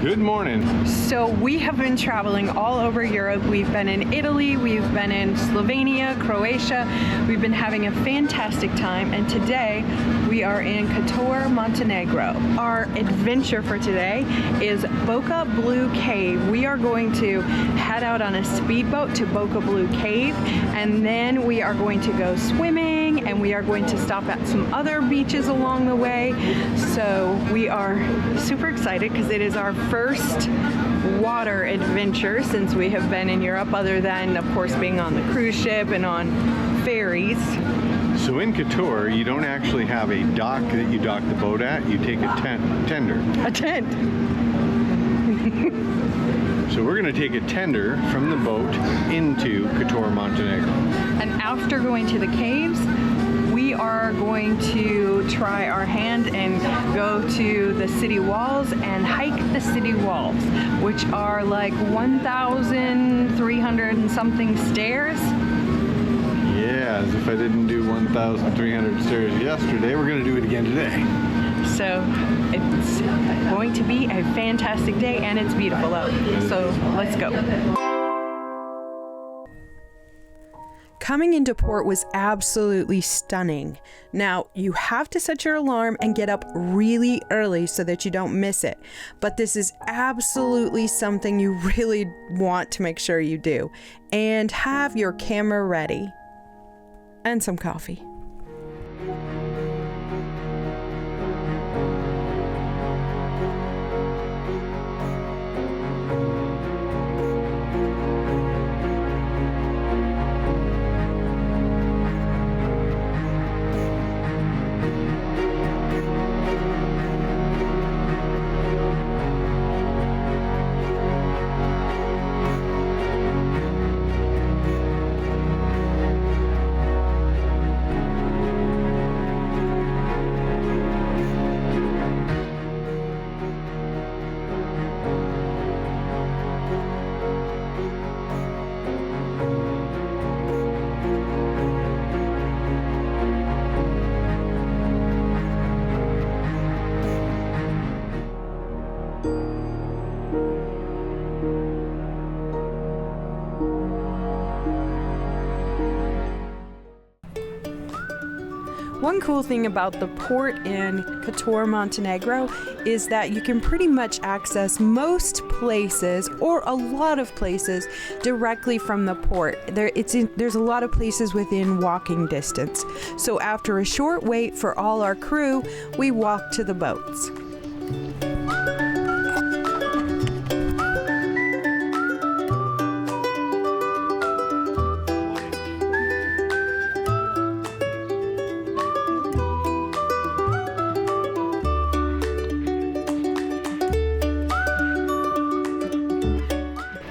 Good morning. So we have been traveling all over Europe. We've been in Italy, we've been in Slovenia, Croatia. We've been having a fantastic time, and today we are in Kotor, Montenegro. Our adventure for today is Boka Blue Cave. We are going to head out on a speedboat to Boka Blue Cave, and then we are going to go swimming, and we are going to stop at some other beaches along the way. So we are super excited because it is our first water adventure since we have been in Europe, other than of course being on the cruise ship and on ferries. So in Kotor, you don't actually have a dock that you dock the boat at. You take a tender. A tent. So we're going to take a tender from the boat into Kotor, Montenegro. And after going to the caves, we are going to try our hand and go to the city walls and hike the city walls, which are like 1,300 and something stairs. Yeah, as if I didn't do 1,300 stairs yesterday, we're going to do it again today. So it's going to be a fantastic day, and it's beautiful out. So let's go. Coming into port was absolutely stunning. Now, you have to set your alarm and get up really early so that you don't miss it. But this is absolutely something you really want to make sure you do. And have your camera ready. And some coffee. One cool thing about the port in Kotor, Montenegro is that you can pretty much access most places, or a lot of places, directly from the port. There's a lot of places within walking distance. So after a short wait for all our crew, we walk to the boats.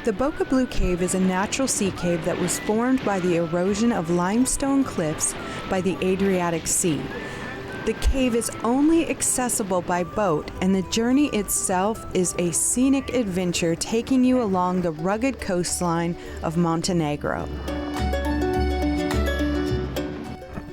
The Boka Blue Cave is a natural sea cave that was formed by the erosion of limestone cliffs by the Adriatic Sea. The cave is only accessible by boat, and the journey itself is a scenic adventure taking you along the rugged coastline of Montenegro.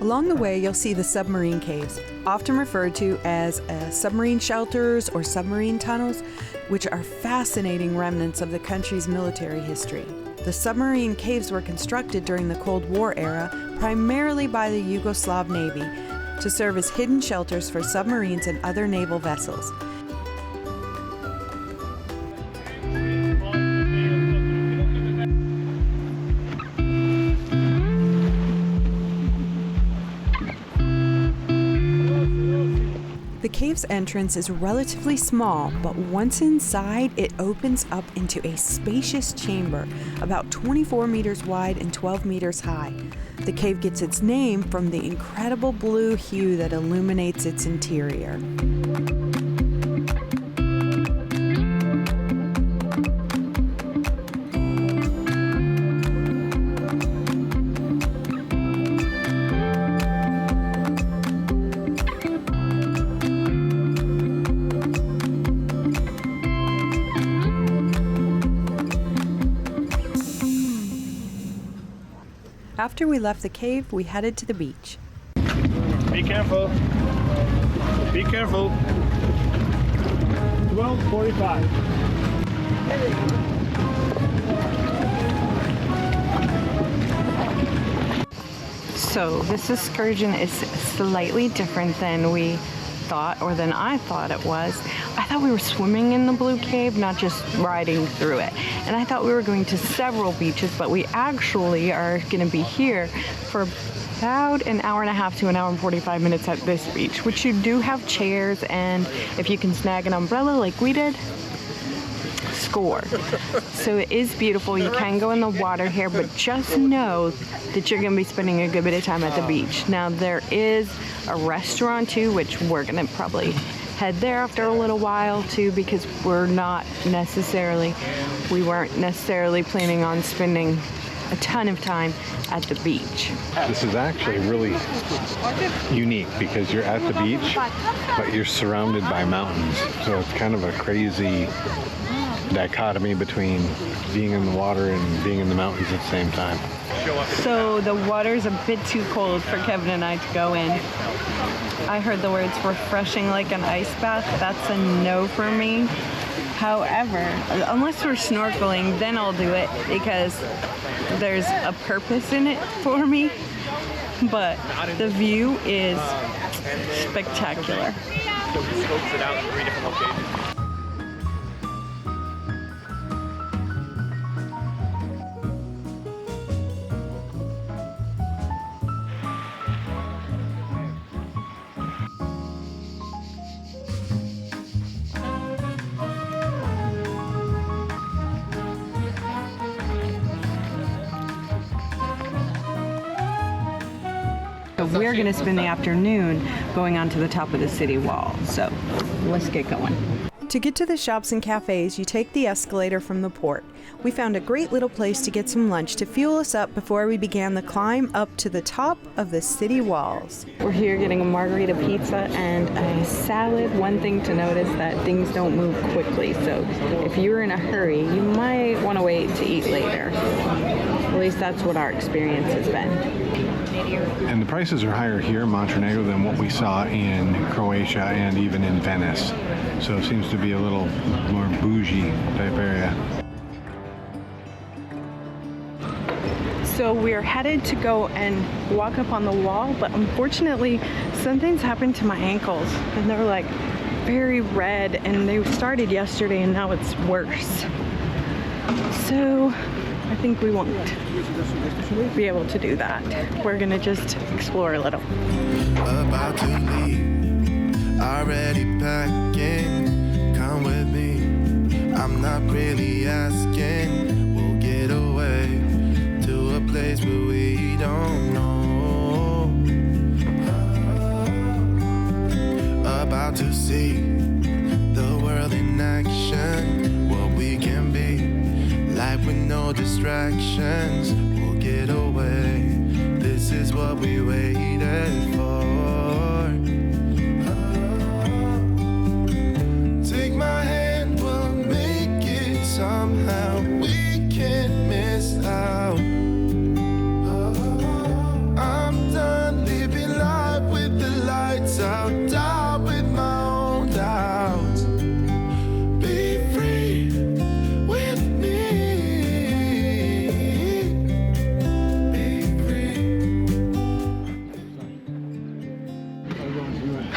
Along the way, you'll see the submarine caves, often referred to as submarine shelters or submarine tunnels, which are fascinating remnants of the country's military history. The submarine caves were constructed during the Cold War era, primarily by the Yugoslav Navy, to serve as hidden shelters for submarines and other naval vessels. The cave's entrance is relatively small, but once inside, it opens up into a spacious chamber about 24 meters wide and 12 meters high. The cave gets its name from the incredible blue hue that illuminates its interior. After we left the cave, we headed to the beach. Be careful. Be careful. 12:45. So this excursion is slightly different than we thought, or than I thought it was. I thought we were swimming in the Blue Cave, not just riding through it. And I thought we were going to several beaches, but we actually are going to be here for about an hour and a half to an hour and 45 minutes at this beach, which you do have chairs, and if you can snag an umbrella like we did, score. So it is beautiful. You can go in the water here, but just know that you're going to be spending a good bit of time at the beach. Now there is a restaurant too, which we're going to probably head there after a little while too, because we weren't necessarily planning on spending a ton of time at the beach. This is actually really unique because you're at the beach, but you're surrounded by mountains. So it's kind of a crazy dichotomy between being in the water and being in the mountains at the same time. So the water's a bit too cold for Kevin and I to go in. I heard the words refreshing like an ice bath. That's a no for me. However, unless we're snorkeling, then I'll do it because there's a purpose in it for me. But the view is spectacular. So we scoped it out in 3 different locations. We're going to spend the afternoon going onto the top of the city wall. So let's get going. To get to the shops and cafes, you take the escalator from the port. We found a great little place to get some lunch to fuel us up before we began the climb up to the top of the city walls. We're here getting a margarita pizza and a salad. One thing to notice that things don't move quickly, so if you're in a hurry, you might want to wait to eat later. At least that's what our experience has been. And the prices are higher here in Montenegro than what we saw in Croatia and even in Venice. So it seems to be a little more bougie type area. So we're headed to go and walk up on the wall, but unfortunately something's happened to my ankles and they're like very red, and they started yesterday and now it's worse. So I think we won't be able to do that. We're gonna just explore a little. About to leave, already packing, come with me. I'm not really asking, we'll get away to a place where we don't know. About to see the world in action, what we can be. Life with no distractions, we'll get away. This is what we waited for. Take my hand, we'll make it somehow. We can't miss out. I'm done living life with the lights out. Die with my own doubts. Be free with me.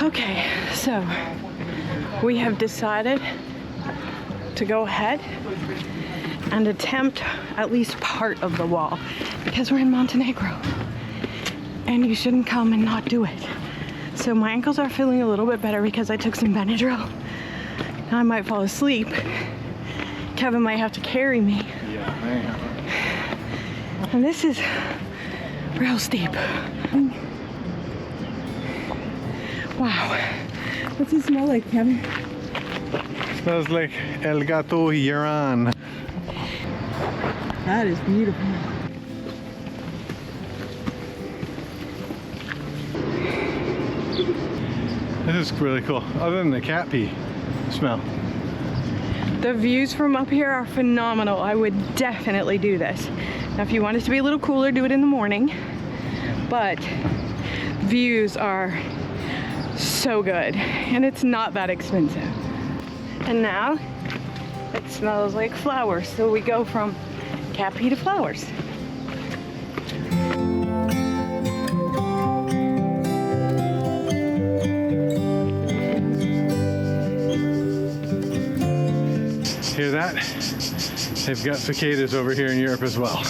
Okay, so we have decided to go ahead and attempt at least part of the wall because we're in Montenegro and you shouldn't come and not do it. So my ankles are feeling a little bit better because I took some Benadryl. Now I might fall asleep. Kevin might have to carry me. And this is real steep. Wow. What's it smell like, Kevin? Smells like El Gato Yaran. That is beautiful. This is really cool, other than the cat pee smell. The views from up here are phenomenal. I would definitely do this. Now, if you want it to be a little cooler, do it in the morning. But views are so good, and it's not that expensive. And now it smells like flowers. So we go from Cappy to flowers. Hear that? They've got cicadas over here in Europe as well.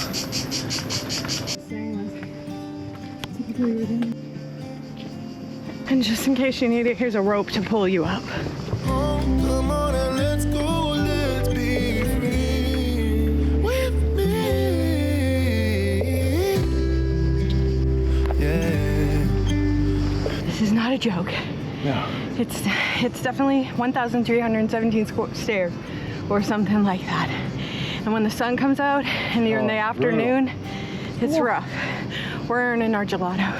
And just in case you need it, here's a rope to pull you up. Oh, come on and let's go, let's be free with me. Yeah. This is not a joke. No. It's definitely 1,317 stairs or something like that. And when the sun comes out and you're in the afternoon, it's rough. We're earning our gelato.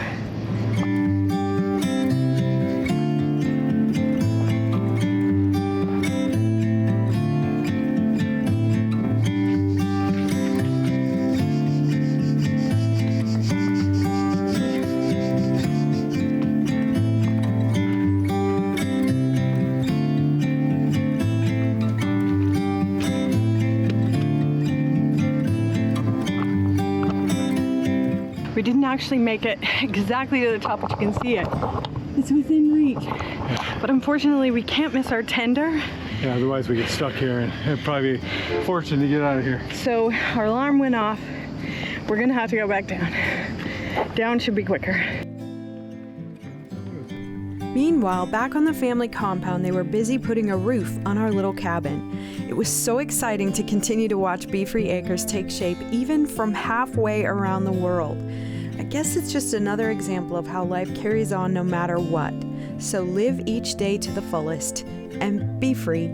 We didn't actually make it exactly to the top, but you can see it. It's within reach. But unfortunately, we can't miss our tender. Yeah, otherwise we get stuck here and it'd probably be fortunate to get out of here. So our alarm went off. We're gonna have to go back down. Down should be quicker. Meanwhile, back on the family compound, they were busy putting a roof on our little cabin. It was so exciting to continue to watch Be Free Acres take shape even from halfway around the world. I guess it's just another example of how life carries on no matter what. So live each day to the fullest and be free.